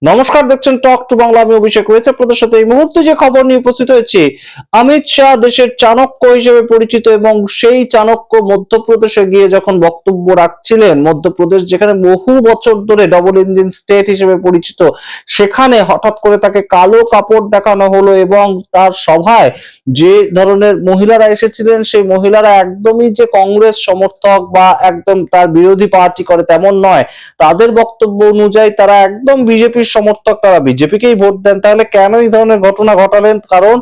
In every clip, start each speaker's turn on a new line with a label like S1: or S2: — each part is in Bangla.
S1: নমস্কার, দেখছেন টক টু বাংলা। আমি অভিষেক রয়েছে আপনাদের সাথে। এই মুহূর্তে যে খবর নিয়ে উপস্থিত হয়েছি, অমিত শাহ দেশের চাণক্য হিসেবে পরিচিত এবং সেই চাণক্য মধ্যপ্রদেশে গিয়ে যখন বক্তব্য রাখছিলেন, মধ্যপ্রদেশ যেখানে বহু বছর ধরে ডবল ইঞ্জিন স্টেট হিসেবে পরিচিত, সেখানে হঠাৎ করে তাকে কালো কাপড় দেখানো হলো এবং তার সভায় যে ধরনের মহিলারা এসেছিলেন, সেই মহিলারা একদমই যে কংগ্রেস সমর্থক বা একদম তার বিরোধী পার্টি করে তেমন নয়। তাদের বক্তব্য অনুযায়ী তারা একদম বিজেপির সমর্থক, তারা বিজেপিকেই ভোট দেন। তাহলে কেন এই ধরনের ঘটনা ঘটালেন? কারণ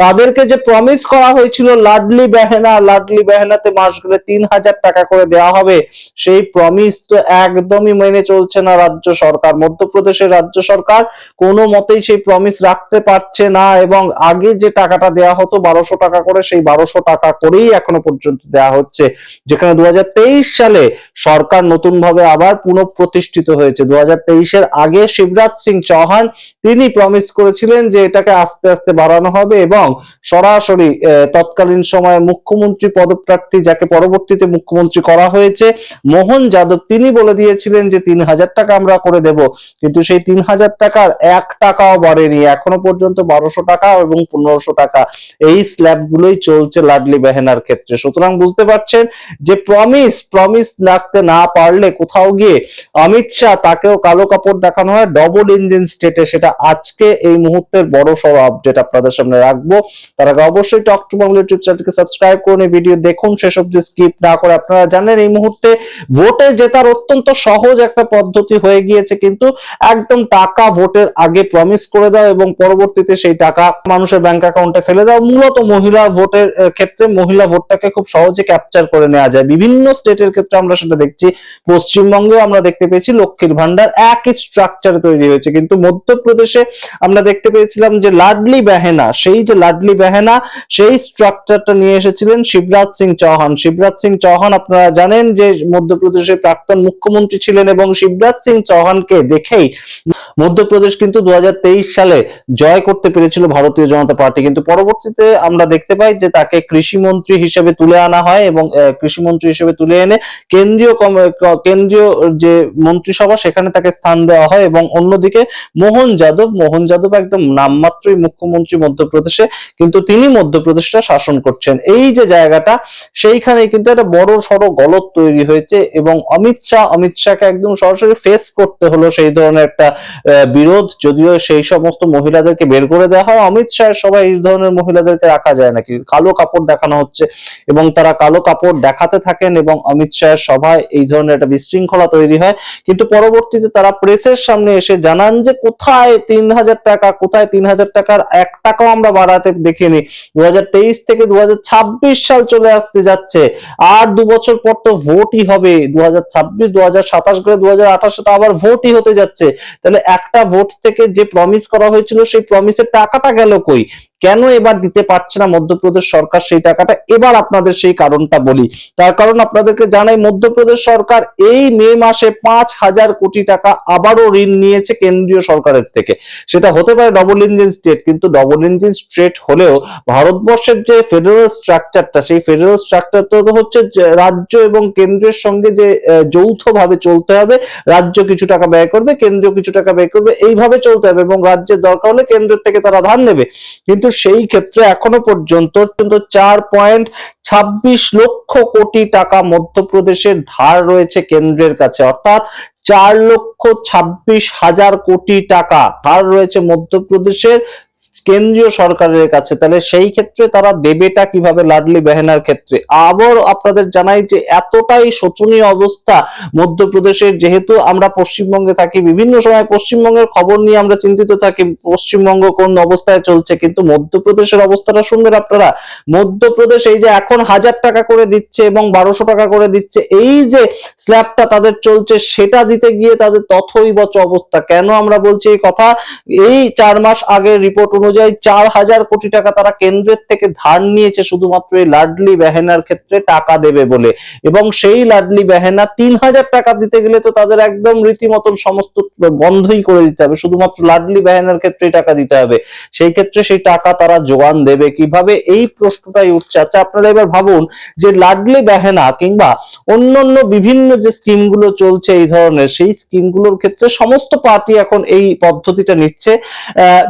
S1: তাদেরকে যে প্রমিস করা হয়েছিল লাডলি বেহেনা, লাডলি বেহেনাতে মাস গেলে 3,000 টাকা করে দেওয়া হবে, সেই প্রমিস তো একদমই মেনে চলছে না রাজ্য সরকার। মধ্যপ্রদেশের রাজ্য সরকার কোনো মতেই সেই প্রমিস রাখতে পারছে না এবং আগে যে টাকাটা দেওয়া হতো 1200 টাকা করে, সেই 1200 টাকা করেই এখনো পর্যন্ত দেওয়া হচ্ছে। যেখানে 2023 সালে সরকার নতুন ভাবে আবার পুনঃপ্রতিষ্ঠিত হয়েছে। 2023-এর আগে শিবরাজ সিং চৌহান তিনি প্রমিস করেছিলেন যে এটাকে আস্তে আস্তে বাড়ানো হবে এবং সরাসরি তৎকালীন সময়ে মুখ্যমন্ত্রী পদপ্রার্থী, যাকে পরবর্তীতে মুখ্যমন্ত্রী করা হয়েছে, মোহন যাদব, তিনি বলে দিয়েছিলেন যে 3,000 টাকা আমরা করে দেব। কিন্তু সেই 3,000 টাকার 1 টাকাও বাড়েনি। এখনো পর্যন্ত 1200 টাকা এবং 1500 টাকা এই স্ল্যাব গুলোই চলছে লাডলি বেহেনার ক্ষেত্রে। সুতরাং বুঝতে পারছেন যে প্রমিস রাখতে না পারলে কোথাও গিয়ে অমিত শাহ তাকেও কালো কাপড় দেখানো হয় ডবল ইঞ্জিন স্টেটে। সেটা আজকে এই মুহূর্তের বড় সড় আপডেট আপনাদের সামনে রাখবো। তার আগে অবশ্যই টক টু বাংলা ইউটিউব চ্যানেলকে সাবস্ক্রাইব করুন, এই ভিডিও দেখুন শেষ অবধি স্কিপ না করে। আপনারা জানেন এই মুহূর্তে ভোটে জেতার অত্যন্ত সহজ একটা পদ্ধতি হয়ে গিয়েছে, কিন্তু একদম টাকা ভোটের আগে প্রমিস করে দাও এবং পরবর্তীতে সেই টাকা মানুষের ব্যাংক অ্যাকাউন্টে ফেলে দাও। মূলত মহিলা ভোটের ক্ষেত্রে মহিলা ভোটটাকে খুব সহজে ক্যাপচার করে নেওয়া যায়। বিভিন্ন স্টেটের ক্ষেত্রে আমরা সেটা দেখছি। পশ্চিমবঙ্গেও আমরা দেখতে পেয়েছি লক্ষ্মীর ভান্ডার একই স্ট্রাকচারে তৈরি হয়েছে, কিন্তু মধ্যপ্রদেশে আমরা দেখতে পেয়েছিলাম যে লাডলি বেহেনা, সেই যে লাডলি বেহেনা, সেই স্ট্রাকচারটা নিয়ে এসেছিলেন শিবরাজ সিং চৌহান। শিবরাজ সিং চৌহান আপনারা জানেন যে মধ্যপ্রদেশের প্রাক্তন মুখ্যমন্ত্রী ছিলেন এবং শিবরাজ সিং চৌহানকে দেখেই মধ্যপ্রদেশ কিন্তু 2023 সালে জয় করতে পেরেছিল ভারতীয় জনতা পার্টি। কিন্তু পরবর্তীতে আমরা দেখতে পাই যে তাকে কৃষিমন্ত্রী হিসেবে তুলে আনা হয় এবং কৃষিমন্ত্রী হিসেবে তুলে এনে কেন্দ্রীয় যে মন্ত্রিসভা সেখানে তাকে স্থান দেওয়া হয় এবং অন্যদিকে মোহন যাদব একদম নামমাত্রই মুখ্যমন্ত্রী মধ্যপ্রদেশে, কিন্তু তিনি মধ্যপ্রদেশটা শাসন করছেন। এই যে জায়গাটা, সেইখানে কিন্তু একটা বড় সড় গলদ তৈরি হয়েছে এবং অমিত শাহকে একদম সরাসরি ফেস করতে হলো সেই ধরনের একটা বিরোধ। যদিও সেই সমস্ত মহিলাদেরকে বের করে দেওয়া হয়, অমিত শাহের সবাই এই ধরনের মহিলাদেরকে রাখা যায় নাকি? কালো কাপড় দেখানো হচ্ছে এবং তারা কালো কাপড় দেখাতে থাকেন এবং অমিত শাহের সভায় এই ধরনের একটা বিশৃঙ্খলা তৈরি হয়। কিন্তু পরবর্তীতে তারা প্রেসের সামনে এসে জানান যে কোথায় 3,000 টাকা, কোথায় 3,000 টাকার 1 টাকাও আমরা বাড়াতে দেখিনি। 2023 থেকে 2026 সাল চলে আসতে যাচ্ছে, আর 2 বছর পর তো ভোটই হবে। 2026, 2027 করে 2028 তো আবার ভোটই হতে যাচ্ছে। তাহলে একটা ভোট থেকে যে প্রমিস করা হয়েছিল সেই প্রমিসের টাকাটা গেল কই? কেন এবার দিতে পারছে না মধ্যপ্রদেশ সরকার সেই টাকাটা? এবার আপনাদের সেই কারণটা বলি। তার কারণ আপনাদেরকে জানাই, মধ্যপ্রদেশ সরকার এই মে মাসে 5,000 কোটি টাকা আবারও ঋণ নিয়েছে কেন্দ্রীয় সরকারের থেকে। সেটা হতে পারে ডবল ইঞ্জিন স্টেট, কিন্তু ডবল ইঞ্জিন স্টেট হলেও ভারতবর্ষের যে ফেডারেল স্ট্রাকচারটা, সেই ফেডারেল স্ট্রাকচারটা তো হচ্ছে রাজ্য এবং কেন্দ্রের সঙ্গে যে যৌথভাবে চলতে হবে। রাজ্য কিছু টাকা ব্যয় করবে, কেন্দ্রীয় কিছু টাকা ব্যয় করবে, এইভাবে চলতে হবে এবং রাজ্যের দরকার হলে কেন্দ্রের থেকে তারা ধার নেবে। কিন্তু সেই ক্ষেত্রে এখনো পর্যন্ত 4.26 লক্ষ কোটি টাকা মধ্যপ্রদেশের ধার রয়েছে কেন্দ্রের কাছে, অর্থাৎ 4,26,000 কোটি টাকা ধার রয়েছে মধ্যপ্রদেশের কেন্দ্রীয় সরকারের কাছে। তাহলে সেই ক্ষেত্রে তারা দেবেটা কিভাবে লাডলি বেহেনার ক্ষেত্রে? আবার আপনাদের জানাই যে এতটাই শোচনীয় অবস্থা মধ্যপ্রদেশের। যেহেতু আমরা পশ্চিমবঙ্গে থাকি, বিভিন্ন সময় পশ্চিমবঙ্গের খবর নিয়ে আমরা চিন্তিত থাকি, পশ্চিমবঙ্গ কোন অবস্থায় চলছে, কিন্তু মধ্যপ্রদেশের অবস্থাটা শুনবেন আপনারা। মধ্যপ্রদেশ এই যে এখন 1,000 টাকা করে দিচ্ছে এবং 1200 টাকা করে দিচ্ছে, এই যে স্ল্যাবটা তাদের চলছে, সেটা দিতে গিয়ে তাদের তথৈবচ অবস্থা। কেন আমরা বলছি এই কথা? এই 4 মাস আগের রিপোর্ট অনুযায়ী 4,000 কোটি টাকা তারা কেন্দ্রের থেকে ধার নিয়েছে শুধুমাত্র এই লাডলি বেহেনার ক্ষেত্রে টাকা দেবে বলে। এবং সেই লাডলি বেহেনা 3,000 টাকা দিতে গেলে তো তাদের একদম রীতিমতন সমস্ত বন্ধই করে দিতে হবে, শুধুমাত্র লাডলি বেহেনার ক্ষেত্রে টাকা দিতে হবে। সেই ক্ষেত্রে সেই টাকা তারা যোগান দেবে কিভাবে, এই প্রশ্নটাই উঠছে। আচ্ছা, আপনারা এবার ভাবুন যে লাডলি বেহেনা কিংবা অন্যান্য বিভিন্ন যে স্কিমগুলো চলছে এই ধরনের, সেই স্কিমগুলোর ক্ষেত্রে সমস্ত পার্টি এখন এই পদ্ধতিটা নিচ্ছে।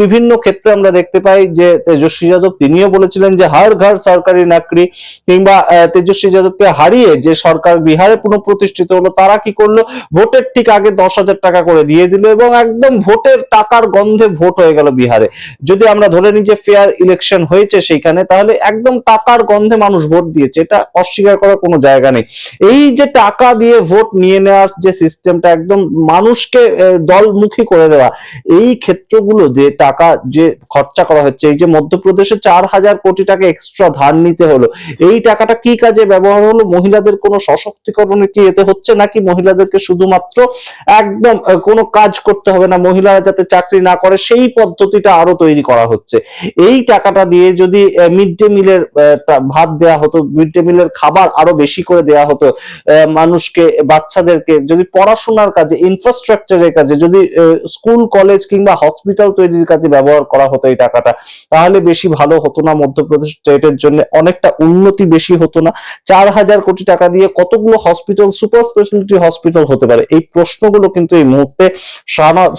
S1: বিভিন্ন ক্ষেত্রে আমরা দেখতে পাই যে তেজস্বী যাদব তিনিও বলেছিলেন যে হর ঘর সরকারি চাকরি, কিংবা তেজস্বী যাদবকে হারিয়ে যে সরকার বিহারে পুনঃপ্রতিষ্ঠিত হলো, তারা কি করলো, ভোটের ঠিক আগে 10,000 টাকা করে দিয়ে দিল এবং একদম ভোটের টাকার গন্ধে ভোট হয়ে গেল বিহারে। যদি আমরা ধরে নিই যে ফেয়ার ইলেকশন হয়েছে সেইখানে, তাহলে একদম টাকার গন্ধে মানুষ ভোট দিয়েছে, এটা অস্বীকার করার কোনো জায়গা নেই। এই যে টাকা দিয়ে ভোট নিয়ে নেওয়ার যে সিস্টেমটা, একদম মানুষকে দলমুখী করে দেওয়া, এই ক্ষেত্রগুলো যে টাকা যে খরচা করা হচ্ছে, এই যে মধ্যপ্রদেশে 4,000 কোটি টাকা এক্সট্রা ধার নিতে হলো, এই টাকাটা কি কাজে ব্যবহার হলো? মহিলাদের কোনো সশক্তিকরণে কি এতে হচ্ছে, নাকি মহিলাদেরকে শুধুমাত্র একদম কোনো কাজ করতে হবে না, মহিলারা যাতে চাকরি না করে সেই পদ্ধতিটা আরো তৈরি করা হচ্ছে? এই টাকাটা দিয়ে যদি মিড ডে মিলের ভাত দেওয়া হতো, মিড ডে মিলের খাবার আরো বেশি করে দেওয়া হতো মানুষকে, বাচ্চাদেরকে যদি পড়াশোনার কাজে, ইনফ্রাস্ট্রাকচারের কাজে, যদি স্কুল কলেজ কিংবা হসপিটাল তৈরির কাজে ব্যবহার করা হতো এই টাকাটা, তাহলে বেশি ভালো হতো না? মধ্যপ্রদেশ স্টেটের জন্য অনেকটা উন্নতি বেশি হতো না? 4,000 কোটি টাকা দিয়ে কতগুলো হসপিটাল, সুপার স্পেশালিটি হসপিটাল হতে পারে? এই প্রশ্নগুলো কিন্তু এই মুহূর্তে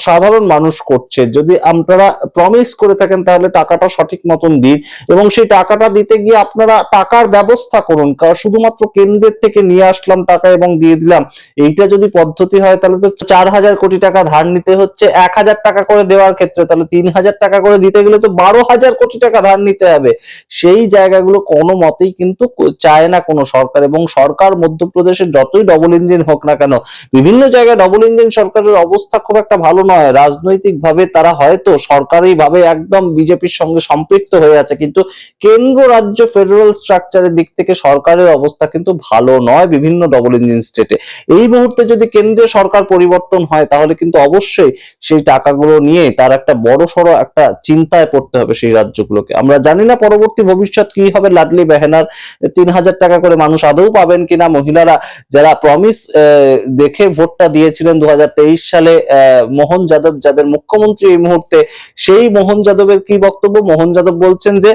S1: সাধারণ মানুষ করছে। যদি আপনারা প্রমিস করে থাকেন তাহলে টাকাটা সঠিক মতন দিন, এবং সেই টাকাটা দিতে গিয়ে আপনারা টাকার ব্যবস্থা করুন। কারণ শুধুমাত্র কেন্দ্রের থেকে নিয়ে আসলাম টাকা এবং দিয়ে দিলাম, এইটা যদি পদ্ধতি হয় তাহলে তো 4,000 কোটি টাকা ধার নিতে হচ্ছে 1,000 টাকা করে দেওয়ার ক্ষেত্রে, তাহলে 3,000 টাকা করে দিতে গেলে তো 12,000 কোটি টাকা ধার নিতে হবে। সেই জায়গাগুলো কোনো মতেই কিন্তু চায় না কোনো সরকার, এবং সরকার মধ্যপ্রদেশের যতই ডবল ইঞ্জিন হোক না কেন, বিভিন্ন জায়গায় ডবল ইঞ্জিন সরকারের অবস্থা খুব একটা ভালো নয়। রাজনৈতিক ভাবে তারা হয়তো সরকারি ভাবে একদম বিজেপির সঙ্গে সম্পৃক্ত হয়ে আছে, কিন্তু কেন্দ্র রাজ্য ফেডারেল স্ট্রাকচারের দিক থেকে সরকারের অবস্থা কিন্তু ভালো নয় বিভিন্ন ডবল ইঞ্জিন স্টেটে। এই মুহূর্তে যদি কেন্দ্রীয় সরকার পরিবর্তন হয় তাহলে কিন্তু অবশ্যই সেই টাকাগুলো নিয়ে তার একটা বড় সড়ো একটা চিন্তায় পড়তে হবে সেই রাজ্যগুলোকে। আমরা জানি না পরবর্তী ভবিষ্যৎ কি হবে লাডলি বেহেনার, 3,000 টাকা করে মানুষ আদৌ পাবেন কিনা। মহিলারা যারা প্রমিস দেখে ভোটটা দিয়েছিলেন 2023 সালে, মোহন যাদব যাদের মুখ্যমন্ত্রী এই মুহূর্তে, সেই মোহন যাদবের কি বক্তব্য? মোহন যাদব বলছেন যে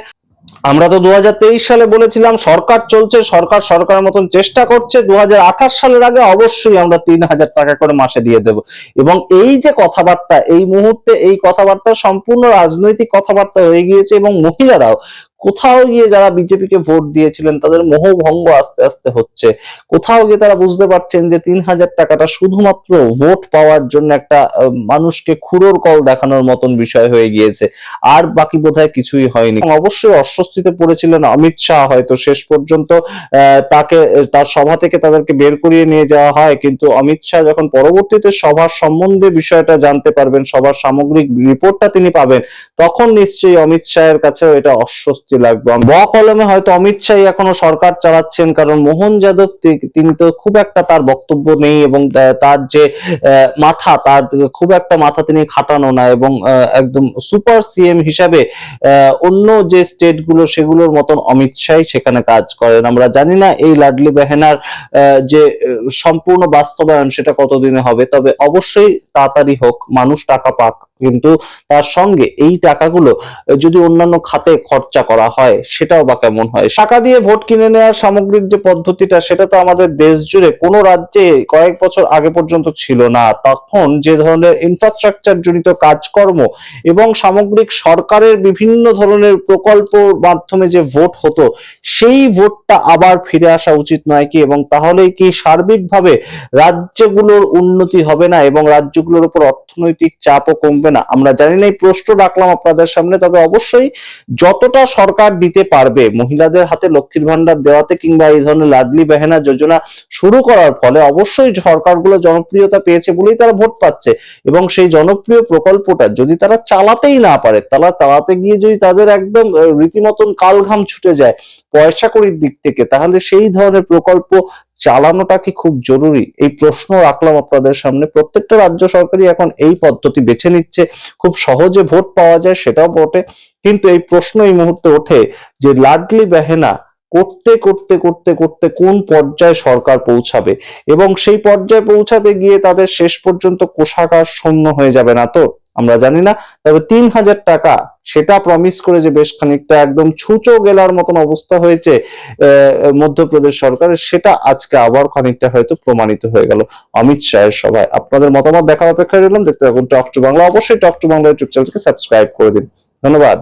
S1: আমরা তো 2023 সালে বলেছিলাম সরকার চলছে, সরকার সরকারের মতন চেষ্টা করছে, 2028 সালের আগে অবশ্যই আমরা 3,000 টাকা করে মাসে দিয়ে দেব। এবং এই যে কথাবার্তা, এই মুহূর্তে এই কথাবার্তা সম্পূর্ণ রাজনৈতিক কথাবার্তা হয়ে গিয়েছে, এবং মহিলারাও কোথাও গিয়ে যারা বিজেপিকে ভোট দিয়েছিলেন তাদের মোহভঙ্গ আস্তে আস্তে হচ্ছে। কোথাও গিয়ে তারা বুঝতে পারছেন যে 3,000 টাকাটা শুধুমাত্র ভোট পাওয়ার জন্য একটা মানুষকে খুঁড়োর কল দেখানোর মতন বিষয় হয়ে গিয়েছে, আর বাকি বোধহয় কিছুই হয়নি। অবশ্যই অস্বস্তিতে পড়েছিলেন অমিত শাহ, হয়তো শেষ পর্যন্ত তাকে তার সভা থেকে তাদেরকে বের করিয়ে নিয়ে যাওয়া হয়, কিন্তু অমিত শাহ যখন পরবর্তীতে সভার সম্বন্ধে বিষয়টা জানতে পারবেন, সবার সামগ্রিক রিপোর্টটা তিনি পাবেন, তখন নিশ্চয়ই অমিত শাহের কাছেও এটা অস্বস্তি লাগবে। কলমে হয়তো অমিত শাহ এখনো সরকার চালাচ্ছেন, কারণ মোহন যাদব তিনি তো খুব একটা তার বক্তব্য নেই, এবং তার যে মাথা, তার খুব একটা মাথা তিনি খাটানো না, এবং একদম সুপার সিএম হিসাবে অন্য যে স্টেট গুলো সেগুলোর মতন অমিত শাহ সেখানে কাজ করেন। আমরা জানি না এই লাডলি বেহেনার যে সম্পূর্ণ বাস্তবায়ন সেটা কতদিনে হবে, তবে অবশ্যই তাড়াতাড়ি হোক, মানুষ টাকা পাক, কিন্তু তার সঙ্গে এই টাকাগুলো যদি অন্যান্য খাতে খরচা করা হয় সেটাও বা কেমন হয়। টাকা দিয়ে ভোট কিনে নেওয়ার সামগ্রিক যে পদ্ধতিটা, সেটা তো আমাদের দেশ জুড়ে কোনো রাজ্যে কয়েক বছর আগে পর্যন্ত ছিল না। তখন যে ধরনের ইনফ্রাস্ট্রাকচার জনিত কাজকর্ম এবং সামগ্রিক সরকারের বিভিন্ন ধরনের প্রকল্পের মাধ্যমে যে ভোট হতো, সেই ভোটটা আবার ফিরে আসা উচিত নয় কি? এবং তাহলেই কি সার্বিকভাবে রাজ্যগুলোর উন্নতি হবে না এবং রাজ্যগুলোর উপর অর্থনৈতিক চাপও কমবে না? আমরা জানি না, এই প্রশ্ন রাখলাম আপনাদের সামনে। তবে অবশ্যই যতটা সরকার দিতে পারবে মহিলাদের হাতে লক্ষ্মীর ভান্ডার দেওয়াতে, কিংবা এই ধরনের লাডলি বেহেনা যোজনা শুরু করার ফলে অবশ্যই সরকারগুলো জনপ্রিয়তা পেয়েছে বলেই তারা ভোট পাচ্ছে, এবং সেই জনপ্রিয় প্রকল্পটা যদি তারা চালাতেই না পারে, তারা চালাতে গিয়ে যদি তাদের একদম রীতিমতন কালঘাম ছুটে যায় পয়সা কড়ির দিক থেকে, তাহলে সেই ধরনের প্রকল্প চালানোটা কি খুব জরুরি? এই প্রশ্ন রাখলাম আপনাদের সামনে। প্রত্যেকটা রাজ্য সরকারই এখন এই পদ্ধতি বেছে নিচ্ছে, খুব সহজে ভোট পাওয়া যায় সেটাও বটে, কিন্তু এই প্রশ্ন এই মুহূর্তে ওঠে যে লাডলি বেহেনা করতে করতে করতে করতে কোন পর্যায়ে সরকার পৌঁছাবে, এবং সেই পর্যায়ে পৌঁছাতে গিয়ে তাদের শেষ পর্যন্ত কোষাগার শূন্য হয়ে যাবে না তো? আমরা জানি না। তবে 3,000 টাকা সেটা প্রমিস করে যে বেশ খানিকটা একদম ছুঁচো গেলার মতন অবস্থা হয়েছে মধ্যপ্রদেশ সরকারের, সেটা আজকে আবার খানিকটা হয়তো প্রমাণিত হয়ে গেল অমিত শাহের সভায়। আপনাদের মতামত দেখার অপেক্ষায় রইলাম। দেখতে থাকুন টক টু বাংলা। অবশ্যই টক টু বাংলা ইউটিউব চ্যানেলকে সাবস্ক্রাইব করে দিন। ধন্যবাদ।